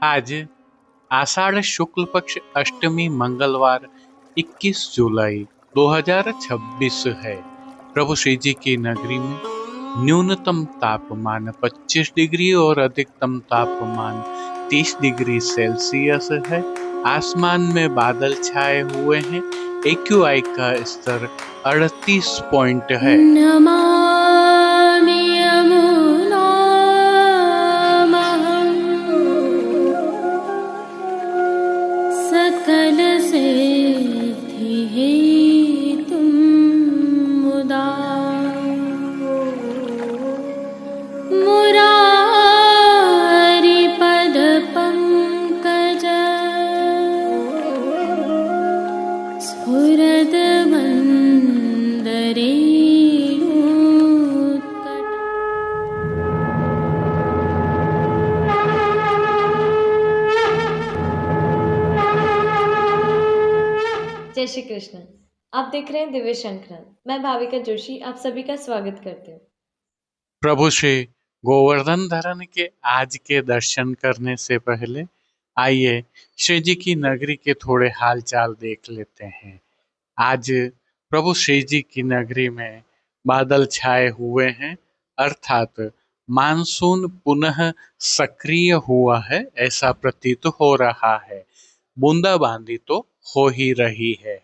आज आषाढ़ शुक्ल पक्ष अष्टमी मंगलवार 21 जुलाई 2026 है। प्रभु श्री जी की नगरी में न्यूनतम तापमान 25 डिग्री और अधिकतम तापमान 30 डिग्री सेल्सियस है। आसमान में बादल छाए हुए हैं। AQI का स्तर 38 पॉइंट है। नमामि यमुनामहं सकलसिद्धिहेतुं मुदा मुरारिपदपङ्कज स्फुरद्वन्दरेणुत्कटा। जय श्री कृष्ण। आप देख रहे हैं दिव्य शंखनाद। मैं भाविका जोशी आप सभी का स्वागत करती हूँ। प्रभु श्री गोवर्धन धरन के आज के दर्शन करने से पहले आइए श्री जी की नगरी के थोड़े हालचाल देख लेते हैं। आज प्रभु श्री जी की नगरी में बादल छाए हुए हैं, अर्थात मानसून पुनः सक्रिय हुआ है ऐसा प्रतीत हो रहा है। बूंदाबांदी तो हो ही रही है।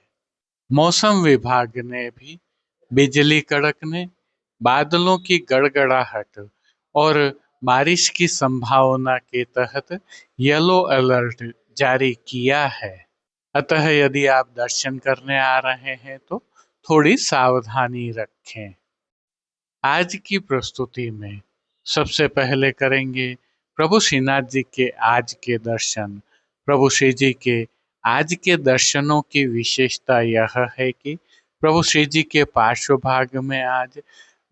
मौसम विभाग ने भी बिजली कड़कने, बादलों की गड़गड़ाहट और बारिश की संभावना के तहत येलो अलर्ट जारी किया है। अतः यदि आप दर्शन करने आ रहे हैं तो थोड़ी सावधानी रखें। आज की प्रस्तुति में सबसे पहले करेंगे प्रभु श्रीनाथ जी के आज के दर्शन। प्रभु श्री जी के आज के दर्शनों की विशेषता यह है कि प्रभु श्री जी के पार्श्व भाग में आज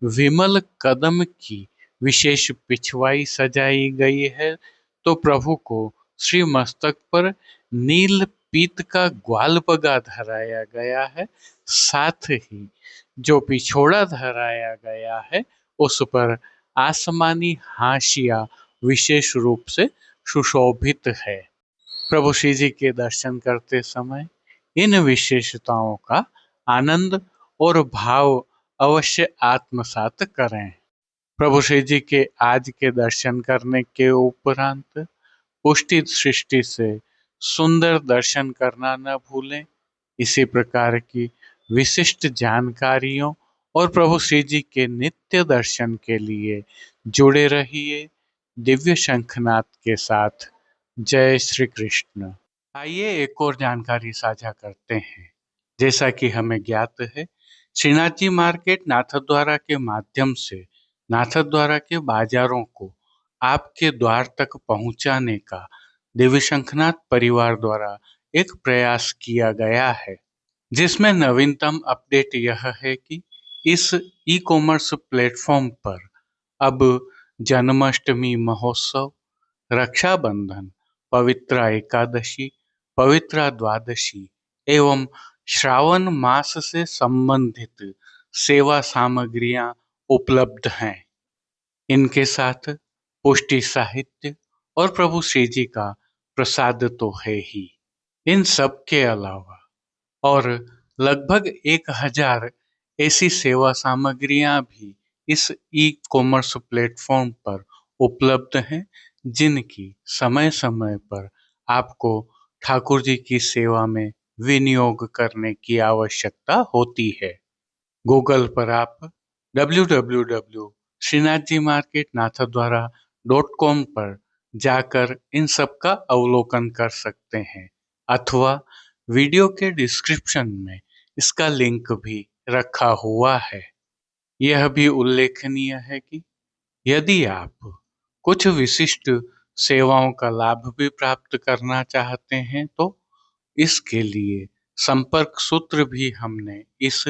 विमल कदम की विशेष पिछवाई सजाई गई है, तो प्रभु को श्री मस्तक पर नील पीत का ग्वालपगा धराया गया है। साथ ही जो पिछोड़ा धराया गया है उस पर आसमानी हाशिया विशेष रूप से सुशोभित है। प्रभु श्री जी के दर्शन करते समय इन विशेषताओं का आनंद और भाव अवश्य आत्मसात करें। प्रभु श्री जी के आज के दर्शन करने के उपरांत पुष्टि सृष्टि से सुंदर दर्शन करना न भूलें। इसी प्रकार की विशिष्ट जानकारियों और प्रभु श्री जी के नित्य दर्शन के लिए जुड़े रहिए दिव्य शंखनाद के साथ। जय श्री कृष्ण। आइए एक और जानकारी साझा करते हैं। जैसा कि हमें ज्ञात है, श्रीनाथ जी मार्केट नाथद्वारा के माध्यम से नाथद्वारा के बाजारों को आपके द्वार तक पहुंचाने का दिव्य शंखनाद परिवार द्वारा एक प्रयास किया गया है, जिसमें नवीनतम अपडेट यह है कि इस ई कॉमर्स प्लेटफॉर्म पर अब जन्माष्टमी महोत्सव, रक्षाबंधन, पवित्रा एकादशी, पवित्रा द्वादशी एवं श्रावण मास से संबंधित सेवा सामग्रियां उपलब्ध हैं। इनके साथ पुष्टि साहित्य और प्रभु श्री जी का प्रसाद तो है ही। इन सब के अलावा और लगभग 1000 ऐसी सेवा सामग्रियां भी इस ई कॉमर्स प्लेटफॉर्म पर उपलब्ध हैं, जिनकी समय समय पर आपको ठाकुर जी की सेवा में विनियोग करने की आवश्यकता होती है। गूगल पर आप www.srinathjimarketnathadwara.com पर जाकर इन सब का अवलोकन कर सकते हैं, अथवा वीडियो के डिस्क्रिप्शन में इसका लिंक भी रखा हुआ है। यह भी उल्लेखनीय है कि यदि आप कुछ विशिष्ट सेवाओं का लाभ भी प्राप्त करना चाहते हैं तो इसके लिए संपर्क सूत्र भी हमने इस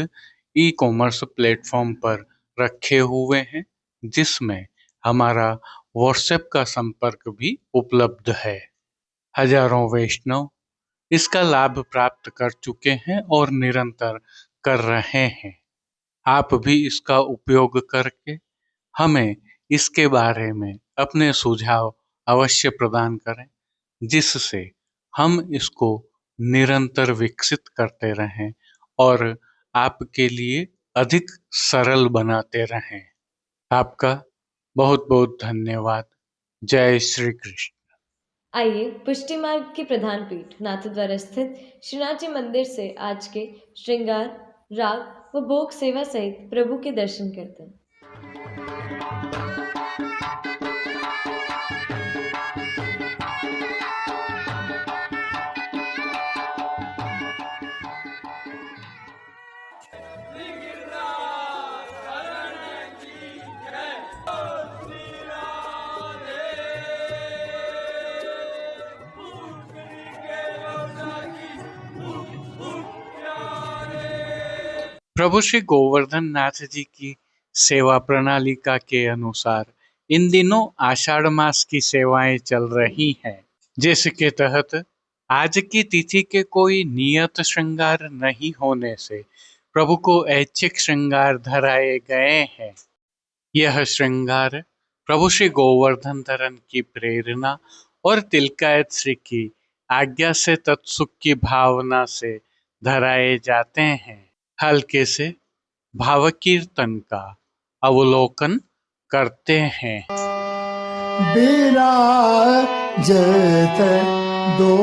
ई कॉमर्स प्लेटफॉर्म पर रखे हुए हैं, जिसमें हमारा व्हाट्सएप का संपर्क भी उपलब्ध है। हजारों वैष्णव इसका लाभ प्राप्त कर चुके हैं और निरंतर कर रहे हैं। आप भी इसका उपयोग करके हमें इसके बारे में अपने सुझाव अवश्य प्रदान करें, जिससे हम इसको निरंतर विकसित करते रहें और आपके लिए अधिक सरल बनाते रहें। आपका बहुत बहुत धन्यवाद। जय श्री कृष्ण। आइए पुष्टि मार्ग की प्रधान पीठ नाथद्वारा स्थित श्रीनाथ जी मंदिर से आज के श्रृंगार, राग व भोग सेवा सहित प्रभु के दर्शन करते हैं। प्रभु श्री गोवर्धन नाथ जी की सेवा प्रणालिका के अनुसार इन दिनों आषाढ़ मास की सेवाएं चल रही हैं, जिसके तहत आज की तिथि के कोई नियत श्रृंगार नहीं होने से प्रभु को ऐच्छिक श्रृंगार धराए गए हैं। यह श्रृंगार प्रभु श्री गोवर्धन धरन की प्रेरणा और तिलकायत श्री की आज्ञा से तत्सुख की भावना से धराए जाते हैं। हल्के से भाव कीर्तन का अवलोकन करते हैं। विराजत दो,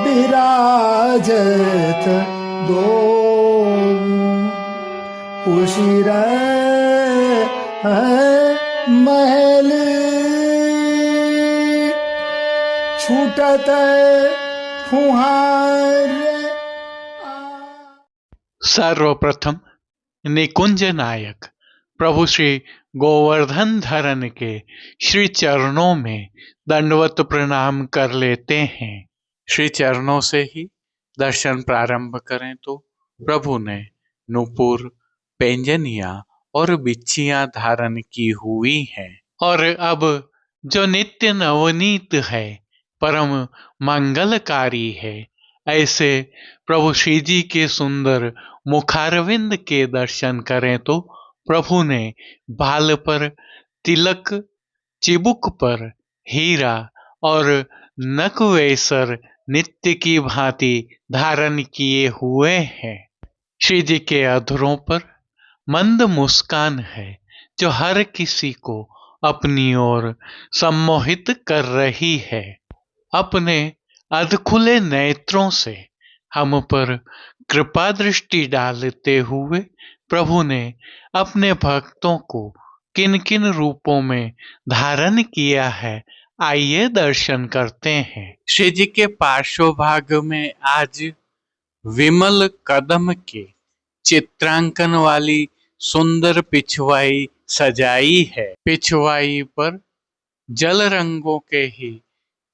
विराजत दो, उशिर महल छूटत फुहार। सर्वप्रथम निकुंज नायक प्रभु श्री गोवर्धन धरन के श्री चरणों में दंडवत प्रणाम कर लेते हैं। श्री चरणों से ही दर्शन प्रारंभ करें तो प्रभु ने नूपुर, पैंजनिया और बिच्छियां धारण की हुई हैं और अब जो नित्य नवनीत है, परम मंगलकारी है, ऐसे प्रभु श्री जी के सुंदर मुखारविंद के दर्शन करें तो प्रभु ने बाल पर तिलक, चिबुक पर हीरा और नकवेसर नित्य की भांति धारण किए हुए हैं। श्री जी के अधरों पर मंद मुस्कान है जो हर किसी को अपनी ओर सम्मोहित कर रही है। अपने अधखुले नेत्रों से हम पर कृपा दृष्टि डालते हुए प्रभु ने अपने भक्तों को किन किन रूपों में धारण किया है, आइए दर्शन करते हैं। श्री जी के पार्श्व भाग में आज विमल कदम के चित्रांकन वाली सुंदर पिछवाई सजाई है। पिछवाई पर जल रंगों के ही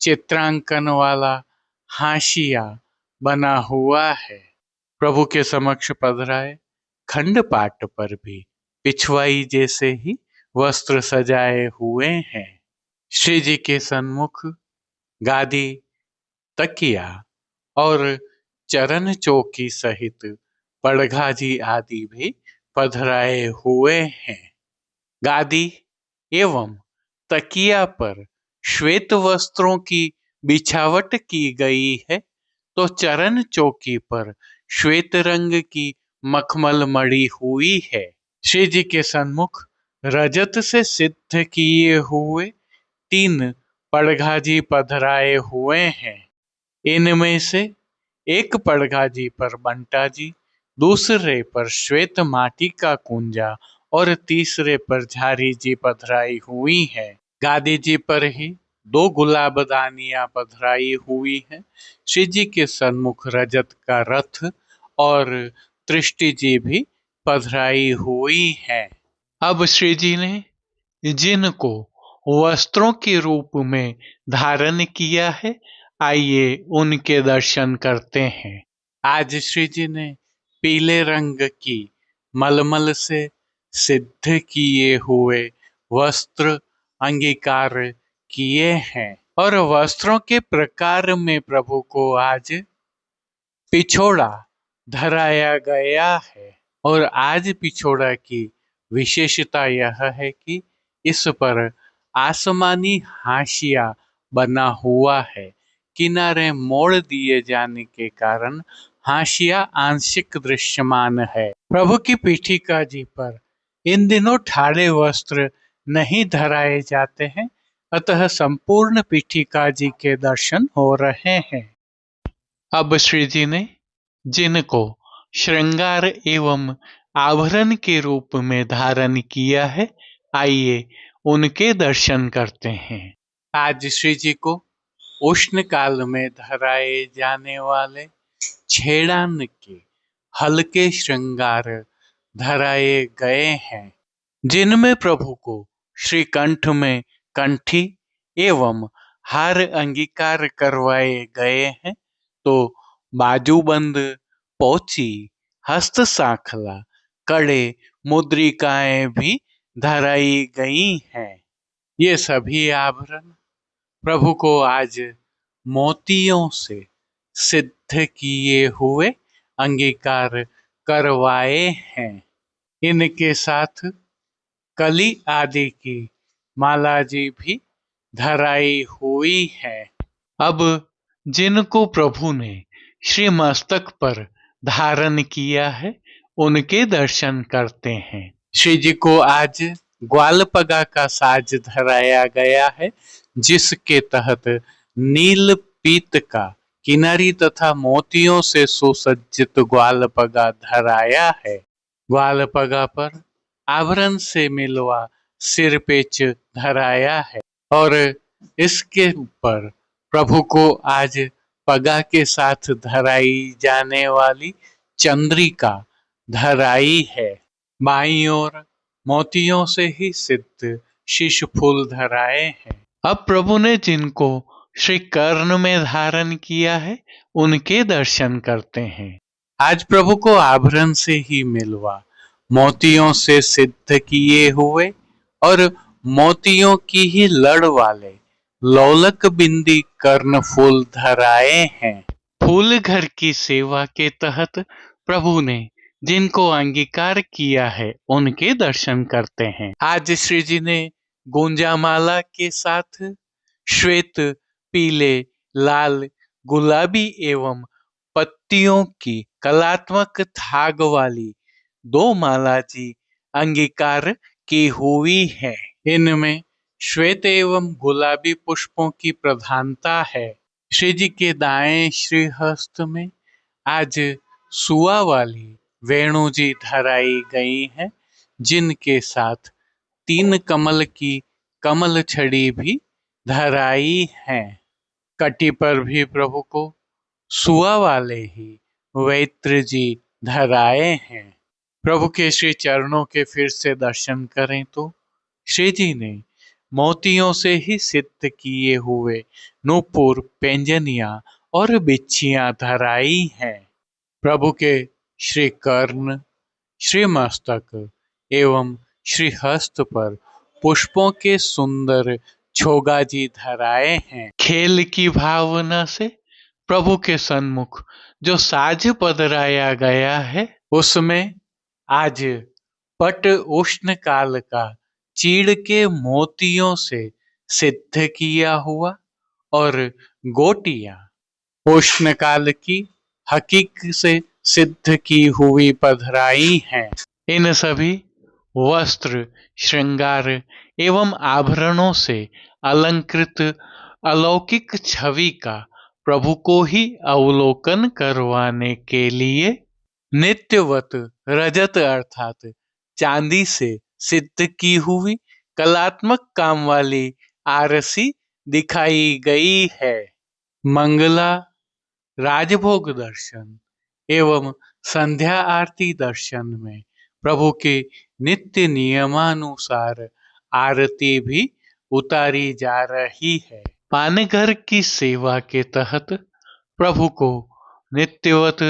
चित्रांकन वाला हाशिया बना हुआ है। प्रभु के समक्ष पधराए खंड पाट पर भी पिछवाई जैसे ही वस्त्र सजाए हुए हैं। श्री जी के सन्मुख गादी, तकिया और चरण चौकी सहित पड़घाजी आदि भी पधराए हुए हैं। गादी एवं तकिया पर श्वेत वस्त्रों की बिछावट की गई है, तो चरण चौकी पर श्वेत रंग की मखमल मड़ी हुई है। श्री जी के सन्मुख रजत से सिद्ध किए हुए 3 पड़घाजी पधराए हुए हैं। इनमें से एक पड़घाजी पर बंटा जी, दूसरे पर श्वेत माटी का कुंजा और तीसरे पर झारी जी पधराई हुई है। गादी जी पर ही 2 गुलाबदानियां पधराई हुई है। श्री जी के सन्मुख रजत का रथ और दृष्टि जी भी पधराई हुई है। अब श्री जी ने जिनको वस्त्रों के रूप में धारण किया है, आइए उनके दर्शन करते हैं। आज श्री जी ने पीले रंग की मलमल से सिद्ध किए हुए वस्त्र अंगीकार किए हैं और वस्त्रों के प्रकार में प्रभु को आज पिछोड़ा धराया गया है। और आज पिछोड़ा की विशेषता यह है कि इस पर आसमानी हाशिया बना हुआ है। किनारे मोड़ दिए जाने के कारण हाशिया आंशिक दृश्यमान है। प्रभु की पीठिका जी पर इन दिनों ठाड़े वस्त्र नहीं धराए जाते हैं, अतः संपूर्ण पीठिका जी के दर्शन हो रहे हैं। अब श्री जी ने जिनको श्रृंगार एवं आभरण के रूप में धारण किया है, आइए उनके दर्शन करते हैं। आज श्री जी को उष्ण काल में धराए जाने वाले छेड़ान के हल्के श्रृंगार धराए गए हैं, जिनमें प्रभु को श्रीकंठ में कंठी एवं हार अंगीकार करवाए गए हैं, तो बाजूबंद, पोची, हस्त सांखला, कड़े, मुद्रिकाएं भी धराई गई हैं। ये सभी आभरण प्रभु को आज मोतियों से सिद्ध किए हुए अंगीकार करवाए हैं। इनके साथ कली आदि की माला जी भी धराई हुई है। अब जिनको प्रभु ने श्री मस्तक पर धारण किया है, उनके दर्शन करते हैं। श्री जी को आज ग्वालपगा का साज धराया गया है, जिसके तहत नील पीत का किनारी तथा मोतियों से सुसज्जित ग्वालपगा धराया है। ग्वालपगा पर आभरण से मिलवा सिरपेच धराया है और इसके ऊपर प्रभु को आज पगा के साथ धराई जाने वाली चंद्रिका धराई है। बाईं ओर मोतियों से ही सिद्ध शीश फूल धराए हैं। अब प्रभु ने जिनको श्री कर्ण में धारण किया है, उनके दर्शन करते हैं। आज प्रभु को आभरण से ही मिलवा मोतियों से सिद्ध किए हुए और मोतियों की ही लड़ वाले लौलक बिंदी कर्ण फूल धराए हैं। फूल घर की सेवा के तहत प्रभु ने जिनको अंगीकार किया है, उनके दर्शन करते हैं। आज श्री जी ने गुंजामाला के साथ श्वेत, पीले, लाल, गुलाबी एवं पत्तियों की कलात्मक थाग वाली 2 माला जी अंगीकार की हुई है। इनमें श्वेत एवं गुलाबी पुष्पों की प्रधानता है। श्री जी के दाएं श्रीहस्त में आज सुआ वाली वेणु जी धराई गई है, जिनके साथ 3 कमल की कमल छड़ी भी धराई है। कटी पर भी प्रभु को सुआ वाले ही वैत्र जी धराए हैं। प्रभु के श्री चरणों के फिर से दर्शन करें तो श्री जी ने मोतियों से ही सिद्ध किए हुए नूपुर, पेंजनिया और बिच्छियां धराई हैं। प्रभु के श्री कर्ण, श्री मस्तक एवं श्री हस्त पर पुष्पों के सुंदर छोगा जी धराए हैं। खेल की भावना से प्रभु के सन्मुख जो साज पधराया गया है, उसमें आज पट उष्ण काल का चीड़ के मोतियों से सिद्ध किया हुआ और गोटियां उष्ण काल की हकीक से सिद्ध की हुई पधराई हैं। इन सभी वस्त्र, श्रृंगार एवं आभरणों से अलंकृत अलौकिक छवि का प्रभु को ही अवलोकन करवाने के लिए नित्यवत रजत अर्थात चांदी से सिद्ध की हुई कलात्मक काम वाली आरसी दिखाई गई है। मंगला, राजभोग दर्शन एवं संध्या आरती दर्शन में प्रभु के नित्य नियमानुसार आरती भी उतारी जा रही है। पानघर की सेवा के तहत प्रभु को नित्यवत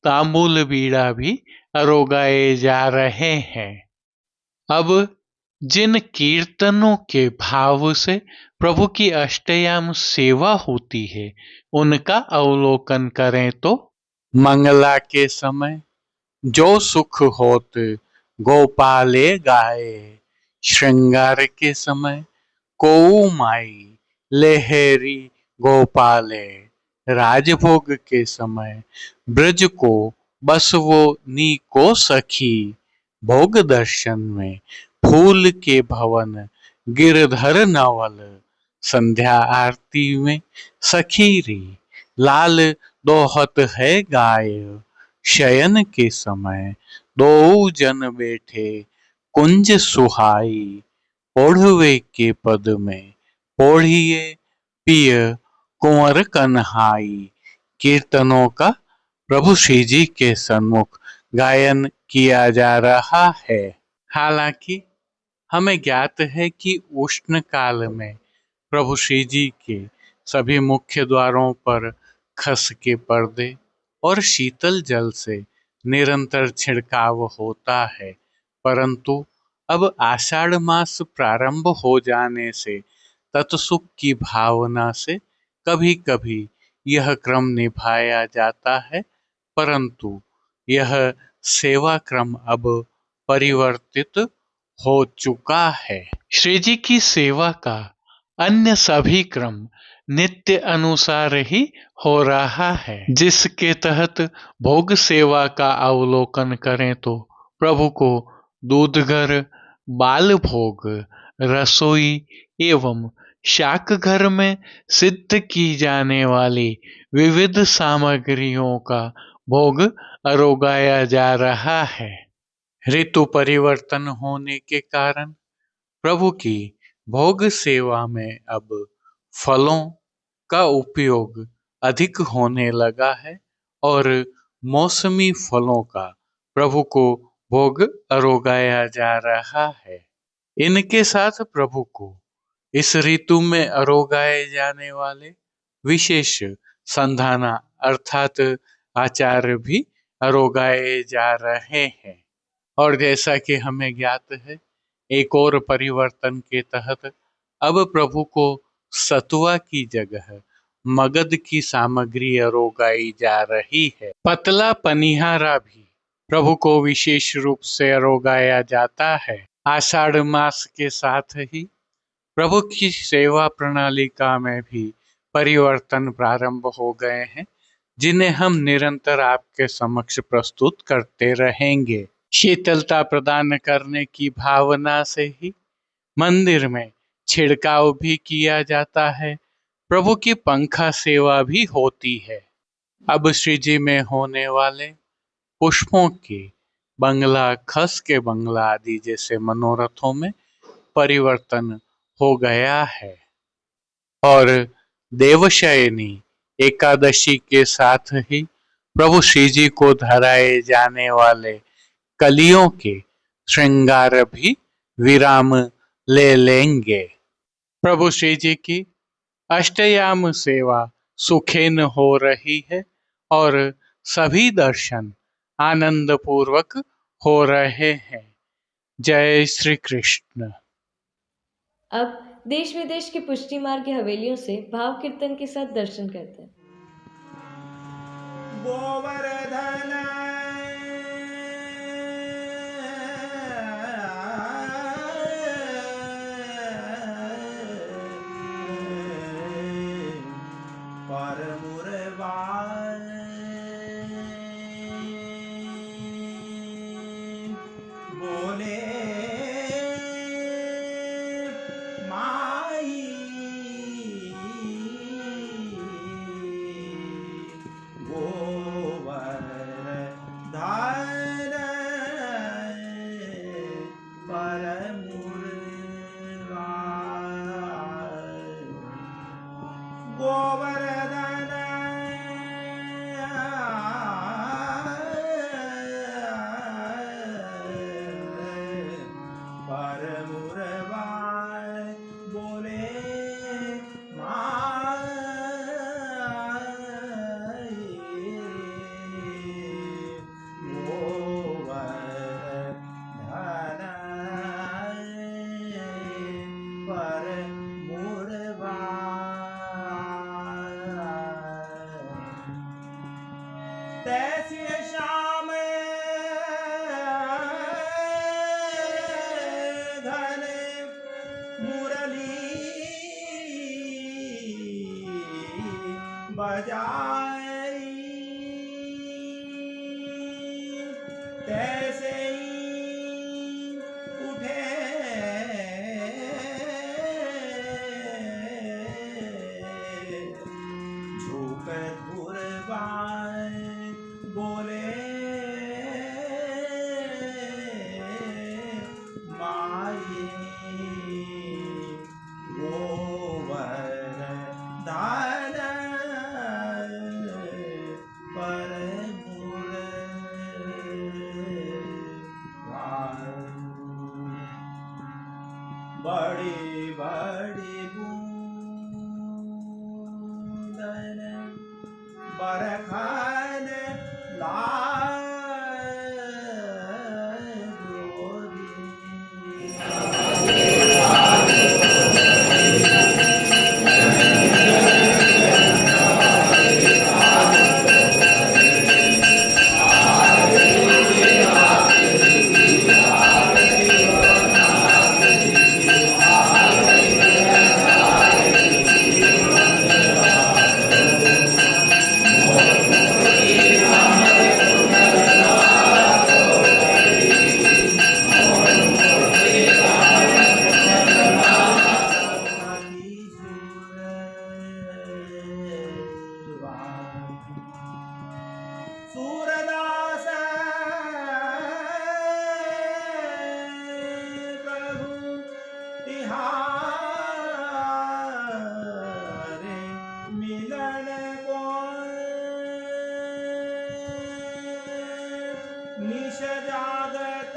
तांबूल बीड़ा भी अरोगाए जा रहे हैं। अब जिन कीर्तनों के भाव से प्रभु की अष्टयाम सेवा होती है, उनका अवलोकन करें तो मंगला के समय जो सुख होत गोपाले गाए, श्रृंगार के समय कोऊ माई लहरी गोपाले। राजभोग के समय ब्रज को बस वो नी को सखी। भोग दर्शन में फूल के भवन गिरधर नवल। संध्या आरती में सखीरी लाल दोहत है गाय। शयन के समय दो जन बैठे कुंज सुहाई। ओढ़वे के पद में ओढ़िए पिय कुंवर कन्हाई। कीर्तनों का प्रभु श्री जी के सन्मुख गायन किया जा रहा है। हालांकि हमें ज्ञात है कि उष्ण काल में प्रभु श्री जी के सभी मुख्य द्वारों पर खस के पर्दे और शीतल जल से निरंतर छिड़काव होता है, परंतु अब आषाढ़ मास प्रारंभ हो जाने से तत्सुख की भावना से कभी कभी यह क्रम निभाया जाता है, परंतु यह सेवा क्रम अब परिवर्तित हो चुका है। श्री जी की सेवा का अन्य सभी क्रम नित्य अनुसार ही हो रहा है, जिसके तहत भोग सेवा का अवलोकन करें तो प्रभु को दूधघर, बाल भोग, रसोई एवं शाक घर में सिद्ध की जाने वाली विविध सामग्रियों का भोग अरोगाया जा रहा है। ऋतु परिवर्तन होने के कारण प्रभु की भोग सेवा में अब फलों का उपयोग अधिक होने लगा है और मौसमी फलों का प्रभु को भोग अरोगाया जा रहा है। इनके साथ प्रभु को इस ऋतु में अरोगाए जाने वाले विशेष संधाना अर्थात आचार भी अरोगाए जा रहे हैं। और जैसा कि हमें ज्ञात है, एक और परिवर्तन के तहत अब प्रभु को सतुआ की जगह मगध की सामग्री अरोगाई जा रही है। पतला पनिहारा भी प्रभु को विशेष रूप से अरोगाया जाता है। आषाढ़ मास के साथ ही प्रभु की सेवा प्रणालिका में भी परिवर्तन प्रारंभ हो गए हैं, जिन्हें हम निरंतर आपके समक्ष प्रस्तुत करते रहेंगे। शीतलता प्रदान करने की भावना से ही मंदिर में छिड़काव भी किया जाता है। प्रभु की पंखा सेवा भी होती है। अब श्री जी में होने वाले पुष्पों के बंगला, खस के बंगला आदि जैसे मनोरथों में परिवर्तन हो गया है और देवशयनी एकादशी के साथ ही प्रभु श्री जी को धराए जाने वाले कलियों के श्रृंगार भी विराम ले लेंगे। प्रभु श्री जी की अष्टयाम सेवा सुखेन हो रही है और सभी दर्शन आनंद पूर्वक हो रहे हैं। जय श्री कृष्ण। अब देश विदेश की पुष्टि मार्ग की हवेलियों से भाव कीर्तन के साथ दर्शन करते हैं। गोवर्धन बोले माई गोवर्धन गोवर्धन बोले बजाई तैसे ही उठे झुक धुरवाए बोले माये गोवर दान पर बड़ी बड़ी बूंदन बरखन सूरदास प्रभु तिहारे मिलन को निश जागत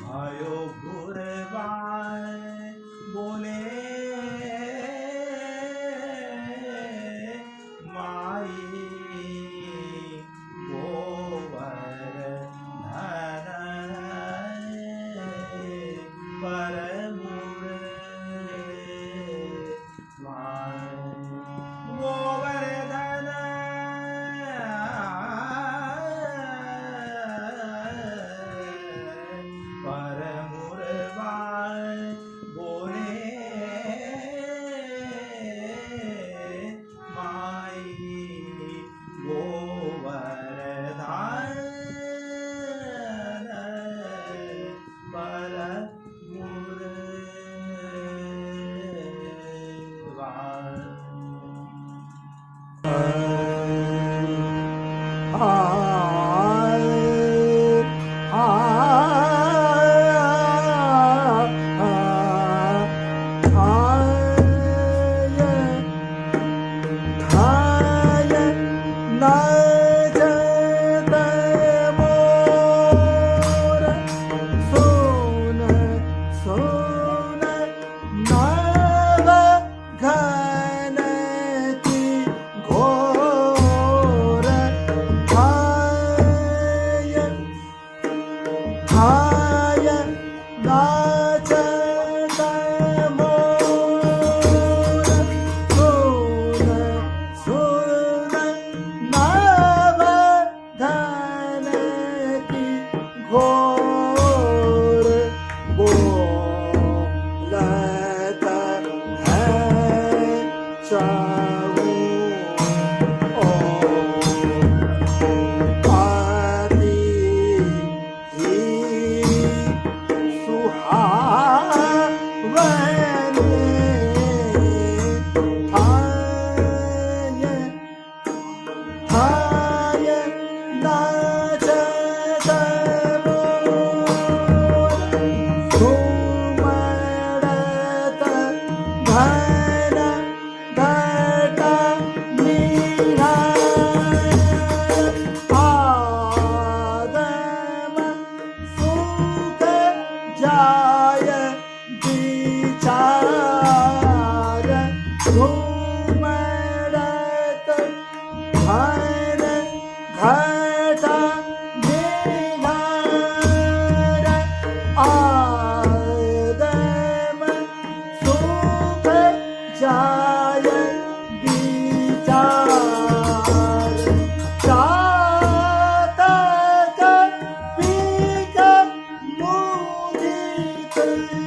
भयो गुरबाए बोले माई गोवर धन पर गोवर धन पर मुरबाए बोले माई गोवर धन पर Thank you.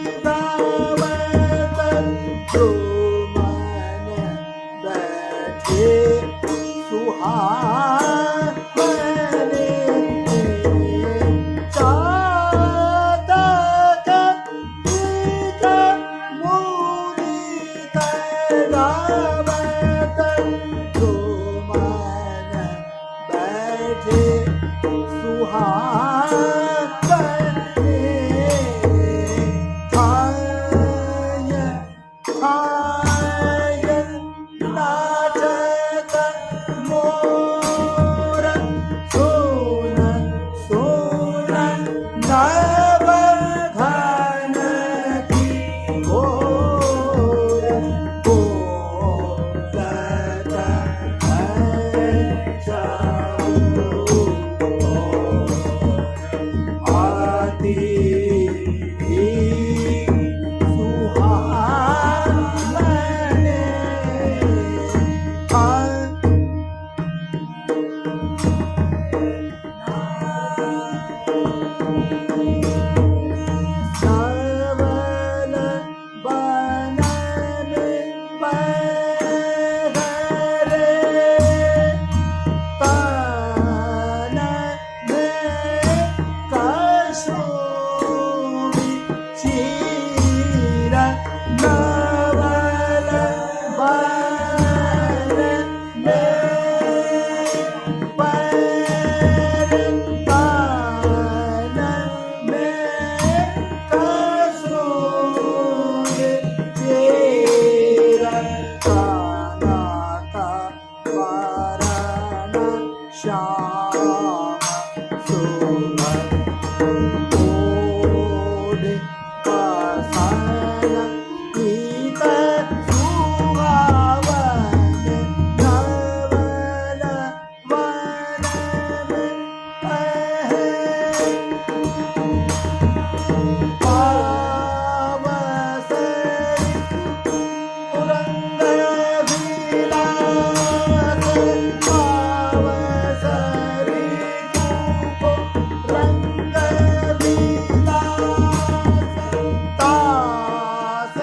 नवघन की घोर बोलत है जाऊं आदि सुहावने सावन बनन बहरे तन में कसोरी चीर नवल बन में पैर तन में कसोरी चीर कानाता वरण श्याम सुमन ओढ़ पासन पीत सुहावन नवल वनन पावसरी पुरंदर विलास पावसरी धूप रंग विलास तास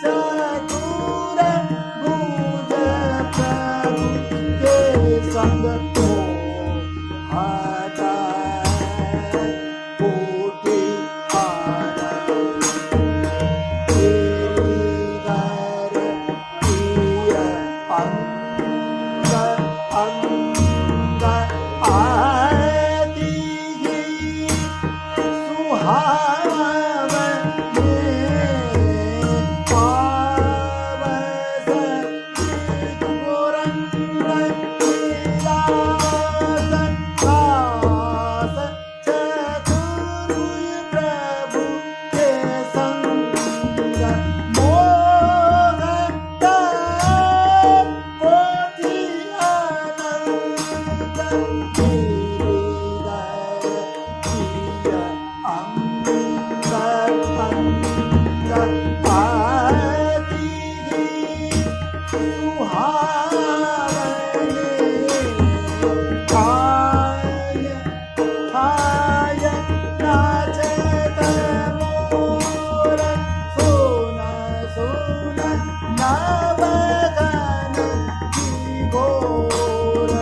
चतुर भुज प्रभु के संग को हटा कोटि आनंद गिरिधर प्रिय अंग अंग आदि सुहावने पावस गोरंग विलास दास चतुर्भुज प्रभु के संग मोहत कोटि आनंद गिरिधर प्रिय अंग अंग आदि सुहावने आय आय नाचत मोर सोन सोन नवघन की घोर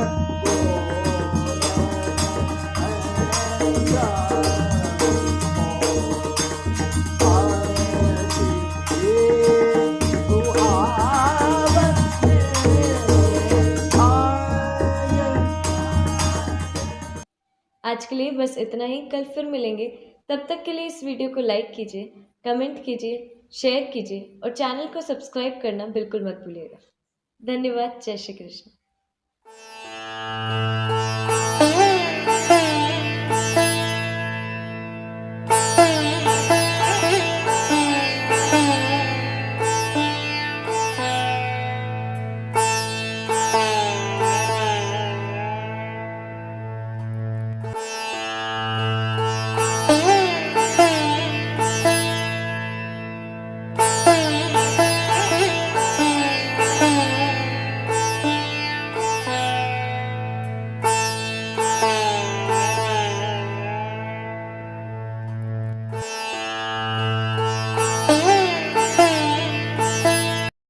आज के लिए बस इतना ही। कल फिर मिलेंगे। तब तक के लिए इस वीडियो को लाइक कीजिए, कमेंट कीजिए, शेयर कीजिए और चैनल को सब्सक्राइब करना बिल्कुल मत भूलिएगा। धन्यवाद। जय श्री कृष्ण।